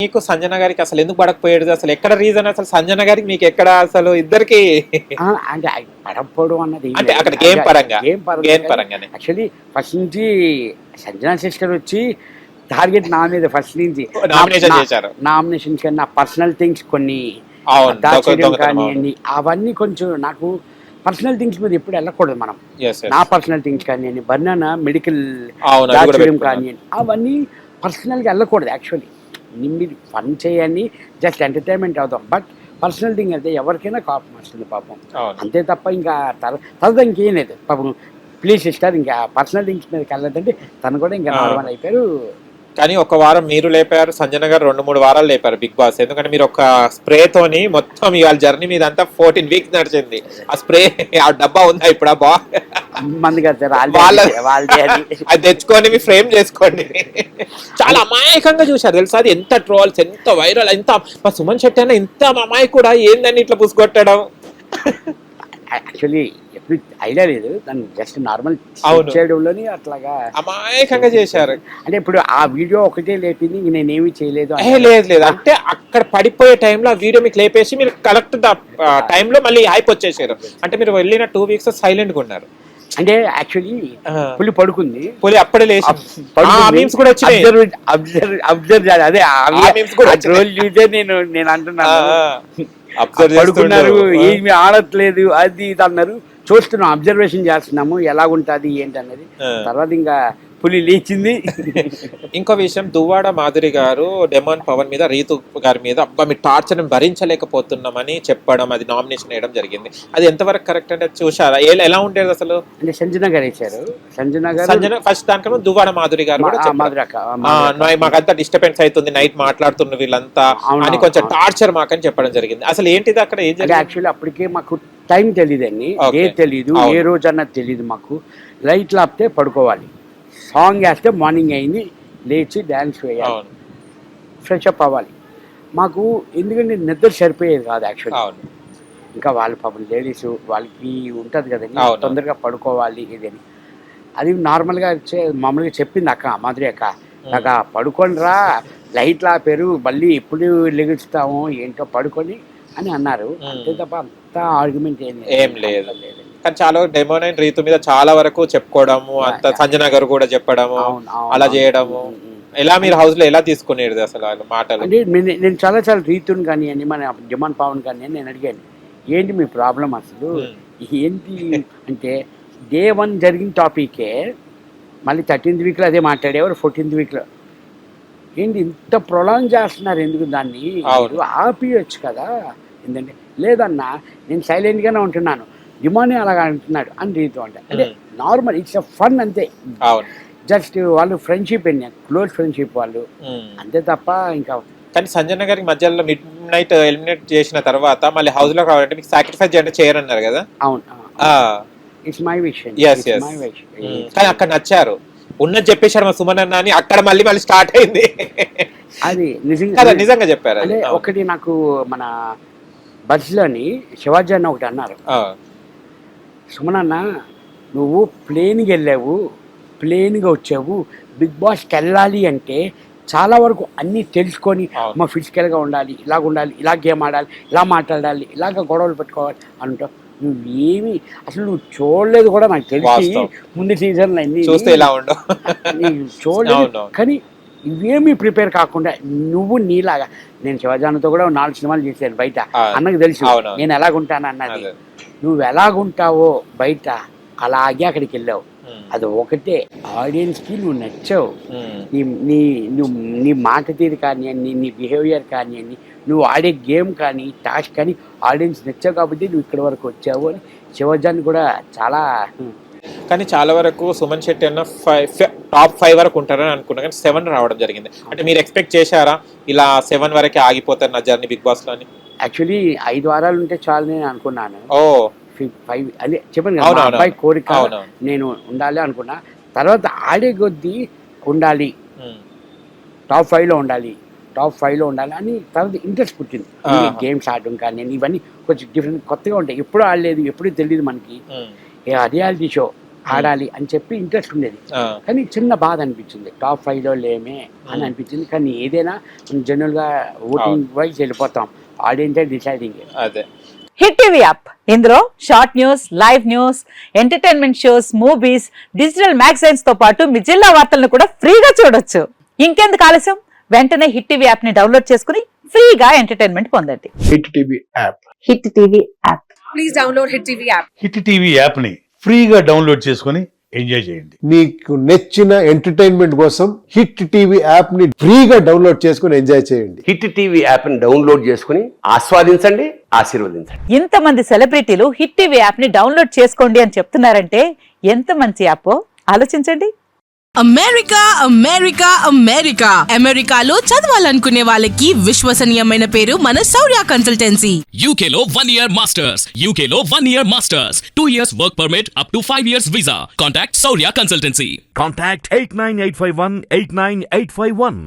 మీకు సంజన గారికి అసలు ఎందుకు పడకపోయేది? అసలు ఎక్కడ రీజన్? అసలు సంజన గారికి మీకు ఎక్కడ అసలు ఇద్దరికి అంటే పడకపోవడం అన్నది అంటే అక్కడ గేమ్ పరంగా గేమ్ పరంగానే యాక్చువల్లీ ఫస్ట్ నుంచి సంజనా సిస్టర్ వచ్చి టార్గెట్ నా మీద ఫస్ట్ నుంచి నామినేషన్ చేశారు. నామినేషన్స్ కానీ నా పర్సనల్ థింగ్స్ కొన్ని అవును, దాచేయడం కానివ్వండి అవన్నీ కొంచెం నాకు పర్సనల్ థింగ్స్ మీద ఎప్పుడు వెళ్ళకూడదు మనం. నా పర్సనల్ థింగ్స్ కానివ్వండి బనానా మెడికల్ దాచేయడం కానివ్వండి అవన్నీ పర్సనల్గా వెళ్ళకూడదు. యాక్చువల్లీ మీరు ఫన్ చేయండి, జస్ట్ ఎంటర్టైన్మెంట్ అవుతాం. బట్ పర్సనల్ థింగ్ అయితే ఎవరికైనా కోపం వస్తుంది పాపం, అంతే తప్ప ఇంకా తర్వాత ఇంకేం లేదు పాపం. ప్లీజ్ సిస్టర్ ఇంకా పర్సనల్ థింగ్స్ మీదకి వెళ్ళదంటే తను కూడా ఇంకా నార్మల్ అయిపోయారు. కానీ ఒక వారం మీరు లేపారు, సంజన గారు 2-3 వారాలు లేపారు బిగ్ బాస్. ఎందుకంటే మీరు ఒక స్ప్రే తోని మొత్తం ఇవాళ జర్నీ మీద అంతా 14 వీక్స్ నడిచింది. ఆ స్ప్రే ఆ డబ్బా ఉందా ఇప్పుడు? మంది కదా అది తెచ్చుకొని మీ ఫ్రేమ్ చేసుకోండి. చాలా అమాయకంగా చూశారు తెలుసా, అది ఎంత ట్రోల్స్, ఎంత వైరల్, ఎంత సుమన్ శెట్టి అన్న ఇంత అమాయకు కూడా ఏందని ఇట్లా పుసుకొట్టడం. యాక్చువల్లీ ఎప్పుడు ఐడియా లేదు, దాన్ని జస్ట్ నార్మల్ చేయడంలోని అట్లాగా అమాయకంగా చేశారు. అంటే ఇప్పుడు ఆ వీడియో ఒకటే లేపింది, నేనేమి చేయలేదు. లేదు అంటే అక్కడ పడిపోయే టైంలో ఆ వీడియో మీకు లేపేసి మీరు కరెక్ట్ టైంలో మళ్ళీ హైప్ వచ్చేసారు. అంటే మీరు వెళ్ళిన 2 వీక్స్ సైలెంట్ గా ఉన్నారు. అంటే యాక్చువల్లీ పులి పడుకుంది, పులి అప్పుడే లేచి కూడా వచ్చినాయి. అబ్జర్వ్ అదే రోజు చూసే నేను అంటున్నాను పడుకున్నారు, ఏమి ఆడట్లేదు అది ఇది అన్నారు. చూస్తున్నాం, అబ్జర్వేషన్ చేస్తున్నాము ఎలాగుంటది ఏంటన్నది. తర్వాత ఇంకా పులి లేచింది. ఇంకో విషయం, దువ్వాడ మాధురి గారు డెమాన్ పవన్ మీద, రీతు గారి మీద అబ్బా మీ టార్చర్ భరించలేకపోతున్నామని చెప్పడం, అది నామినేషన్ వేయడం జరిగింది. అది ఎంతవరకు కరెక్ట్ అంటే చూసారా? ఎలా ఉండేది అసలు? అంటే సంజన గారు ఇచ్చారు. సంజన ఫస్ట్ దానికన్నా దువ్వాడ మాధురి గారు కూడా మాకంతా డిస్టర్బెన్స్ అవుతుంది, నైట్ మాట్లాడుతున్న వీళ్ళంతా అని కొంచెం టార్చర్ మాకని చెప్పడం జరిగింది. అసలు ఏంటిది అక్కడ ఏం జరిగింది? యాక్చువల్లీ అప్పటికే మాకు టైం తెలియదండి, ఏ తెలీదు, ఏ రోజు అన్నది తెలియదు మాకు. లైట్లు ఆపితే పడుకోవాలి, సాంగ్ వేస్తే మార్నింగ్ అయింది లేచి డ్యాన్స్ వేయాలి, ఫ్రెష్ అప్ అవ్వాలి. మాకు ఎందుకంటే నిద్ర సరిపోయేది కాదు యాక్చువల్లీ. ఇంకా వాళ్ళ పాపం లేడీస్ వాళ్ళకి ఉంటుంది కదండి, తొందరగా పడుకోవాలి ఇదని. అది నార్మల్గా మామూలుగా చెప్పింది అక్క మాధురి అక్క, నాకు పడుకొని రా, లైట్లు ఆపారు, మళ్ళీ ఎప్పుడు లెగుస్తాము ఏంటో పడుకొని అని అన్నారు. అంతే తప్ప అంత ఆర్గ్యుమెంట్ ఏం లేదు. కానీ చాలా డెమోనైన్ రీతు మీద చాలా వరకు చెప్పుకోవడము, అంత సంజన గారు కూడా చెప్పడము, అలా చేయడము. ఎలా మీరు హౌస్ లో ఎలా తీసుకునేది అసలు మాటలు? అంటే నేను చాలా రీతుని కానివ్వండి, మన డెమాన్ పవన్ కానివ్వండి, నేను అడిగాను ఏంటి మీ ప్రాబ్లం అసలు ఏంటి అంటే, డే 1 జరిగిన టాపికే మళ్ళీ 13th వీక్లో అదే మాట్లాడేవారు, 14th వీక్లో ఏంటి ఇంత ప్రొలాంగ్ చేస్తున్నారు, ఎందుకు దాన్ని ఆపియొచ్చు కదా. ఎందుకంటే లేదన్నా నేను సైలెంట్గానే ఉంటున్నాను, డిమాండ్ అలాగా అంటున్నాడు అని రీతు అంటే నార్మల్, ఇట్స్ అ ఫన్ అంతే. జస్ట్ వాళ్ళు ఫ్రెండ్షిప్, క్లోజ్ ఫ్రెండ్షిప్ వాళ్ళు, అంతే తప్ప ఇంకా. కానీ సంజన గారికి మధ్యలో మిడ్ నైట్ ఎలిమినేట్ చేసిన తర్వాత మళ్ళీ హౌస్ లో కావాలంటే మీకు సాక్రిఫైస్ చేయండి చేయరన్నారు కదా. అవును, ఇట్స్ మై విషయం. కానీ అక్కడ నచ్చారు, ఉన్నది చెప్పేశారు మా సుమన్ అన్న అని. అక్కడ మళ్ళీ స్టార్ట్ అయింది. అది నిజంగా చెప్పారు. అదే ఒకటి నాకు మన బస్లోని శివాజీ అన్న ఒకటి అన్నారు, సుమన్ అన్న నువ్వు ప్లేన్కి వెళ్ళావు, ప్లేన్గా వచ్చావు, బిగ్ బాస్కి వెళ్ళాలి అంటే చాలా వరకు అన్నీ తెలుసుకొని మా ఫిజికల్గా ఉండాలి, ఇలాగ ఉండాలి, ఇలా గేమ్ ఆడాలి, ఇలా మాట్లాడాలి, ఇలాగ గొడవలు పెట్టుకోవాలి అంటావు. నువ్వేమి అసలు నువ్వు చూడలేదు కూడా నాకు తెలిసి, ముందు సీజన్లో అన్ని చూడలేదు. కానీ ఇవేమీ ప్రిపేర్ కాకుండా నువ్వు నీలాగా, నేను శివజానతో కూడా 4 సినిమాలు చేశాను బయట, అన్నకు తెలుసు నేను ఎలాగుంటాను అన్నది. నువ్వు ఎలాగుంటావో బయట అలాగే అక్కడికి వెళ్ళావు, అది ఒకటే. ఆడియన్స్కి నువ్వు నచ్చావు, నీ మాట తీరు కానివ్వండి, నీ బిహేవియర్ కానివ్వండి, నువ్వు ఆడే గేమ్ కానీ టాస్క్ కానీ ఆడియన్స్ నచ్చావు కాబట్టి నువ్వు ఇక్కడి వరకు వచ్చావు అని శివజాన్ కూడా చాలా. కానీ చాలా వరకు సుమన్ శెట్టి అన్న టాప్ 5 వరకు ఉంటారని అనుకున్నా, కానీ 7 రావడం జరిగింది. అంటే మీరు ఎక్స్పెక్ట్ చేశారా ఇలా 7 వరకే ఆగిపోతారు నా జర్నీ బిగ్ బాస్ లో అని? యాక్చువల్లీ 5 వారాలు ఉంటే చాలు నేను అనుకున్నాను. 5 అదే చెప్పాను కదా, అబ్బాయి కోరిక నేను ఉండాలి అనుకున్నా. తర్వాత ఆడే కొద్దీ ఉండాలి, టాప్ 5లో ఉండాలి, టాప్ 5లో ఉండాలి అని తర్వాత ఇంట్రెస్ట్ పుట్టింది. గేమ్స్ ఆడడం కానీ ఇవన్నీ కొంచెం డిఫరెంట్ కొత్తగా ఉంటాయి, ఎప్పుడు ఆడలేదు, ఎప్పుడు తెలియదు మనకి. రియాలిటీ షో ఆడాలి అని చెప్పి ఇంట్రెస్ట్ ఉండేది. కానీ చిన్న బాధ అనిపించింది, టాప్ 5లో లేమే అని అనిపించింది. కానీ ఏదైనా మనం జనరల్గా ఓటింగ్ వైజ్ వెళ్ళిపోతాం, ఆడియన్సే డిసైడింగ్. అదే హిట్ టీవీ యాప్, ఇందులో short news, live news, entertainment shows, movies, digital magazines తో పాటు మీ జిల్లా వార్తలను కూడా ఫ్రీగా చూడొచ్చు. ఇంకెందుకు ఆలస్యం, వెంటనే హిట్ టీవీ యాప్ ని డౌన్లోడ్ చేసుకుని ఫ్రీగా ఎంటర్టైన్మెంట్ పొందండి. Hit TV app. Hit TV app. Please download Hit TV app. Hit TV యాప్ని ఫ్రీగా డౌన్లోడ్ చేసుకొని ఎంజాయ్ చేయండి. మీకు నచ్చిన ఎంటర్టైన్మెంట్ కోసం హిట్ టీవీ యాప్ ని ఫ్రీగా డౌన్లోడ్ చేసుకుని ఎంజాయ్ చేయండి. హిట్ టీవీ యాప్ని డౌన్లోడ్ చేసుకుని ఆస్వాదించండి, ఆశీర్వదించండి. ఇంతమంది సెలబ్రిటీలు హిట్ టీవీ యాప్ ని డౌన్లోడ్ చేసుకోండి అని చెప్తున్నారంటే ఎంత మంచి యాప్ ఆలోచించండి. అమెరికా అమెరికా అమెరికా అమెరికాలో చదవాలనుకునే వాళ్ళకి విశ్వసనీయమైన పేరు మన శౌర్య కన్సల్టెన్సీ. UK లో 1 year masters. UK లో 1 year masters. 2 years work permit up to 5 years visa. Contact Saurya Consultancy. Contact 89851 89851.